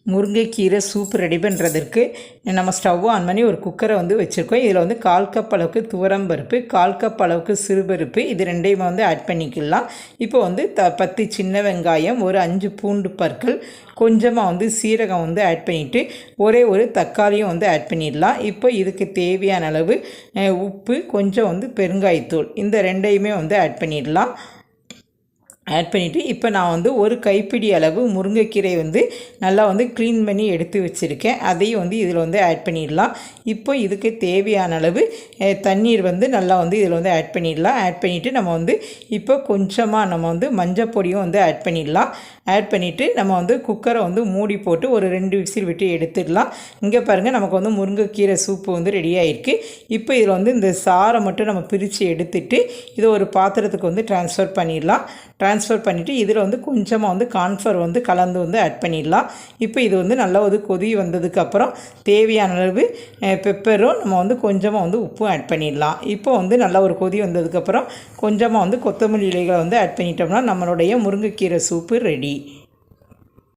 முருங்கைக்கீரை soup ready பண்ணுறதுக்கு நம்ம ஸ்டவ் ஆன் பண்ணி ஒரு குக்கரை வந்து வச்சுருக்கோம். இதில் வந்து 1/4 கப் அளவுக்கு துவரம்பருப்பு, 1/4 கப் அளவுக்கு சிறுபருப்பு, இது ரெண்டையும் வந்து ஆட் பண்ணிக்கலாம். இப்போ வந்து 10 சின்ன வெங்காயம், ஒரு 5 பூண்டு பற்கள், கொஞ்சமாக வந்து சீரகம் வந்து ஆட் பண்ணிவிட்டு ஒரே ஒரு தக்காளியும் வந்து ஆட் பண்ணிடலாம். இப்போ இதுக்கு தேவையான அளவு உப்பு, கொஞ்சம் வந்து பெருங்காயத்தூள், இந்த ரெண்டையுமே வந்து ஆட் பண்ணிடலாம். ஆட் பண்ணிவிட்டு இப்போ நான் வந்து ஒரு கைப்பிடி அளவு முருங்கைக்கீரை வந்து நல்லா வந்து க்ளீன் பண்ணி எடுத்து வச்சுருக்கேன். அதையும் வந்து இதில் வந்து ஆட் பண்ணிடலாம். இப்போ இதுக்கு தேவையான அளவு தண்ணீர் வந்து நல்லா வந்து இதில் வந்து ஆட் பண்ணிடலாம். ஆட் பண்ணிவிட்டு நம்ம வந்து இப்போ கொஞ்சமாக நம்ம வந்து மஞ்சள் பொடியும் வந்து ஆட் பண்ணிடலாம். ஆட் பண்ணிவிட்டு நம்ம வந்து குக்கரை வந்து மூடி போட்டு ஒரு 2 விசில் விட்டு எடுத்துடலாம். இங்கே பாருங்கள், நமக்கு வந்து முருங்கைக்கீரை சூப்பு வந்து ரெடி ஆகிருக்கு. இப்போ இதில் வந்து இந்த சாறை மட்டும் நம்ம பிரித்து எடுத்துட்டு இதை ஒரு பாத்திரத்துக்கு வந்து ட்ரான்ஸ்ஃபர் பண்ணிடலாம். ட்ரான்ஸ்ஃபர் பண்ணிவிட்டு இதில் வந்து கொஞ்சமாக வந்து கார்ன்ஃப்ளவர் வந்து கலந்து வந்து ஆட் பண்ணிடலாம். இப்போ இது வந்து நல்லா ஒரு கொதி வந்ததுக்கப்புறம் தேவையான அளவு பெப்பரும் நம்ம வந்து கொஞ்சமாக வந்து உப்பும் ஆட் பண்ணிடலாம். இப்போ வந்து நல்லா ஒரு கொதி வந்ததுக்கப்புறம் கொஞ்சமாக வந்து கொத்தமல்லி இலைகளை வந்து ஆட் பண்ணிட்டோம்னா நம்மளுடைய முருங்கைக்கீரை சூப்பு ரெடி.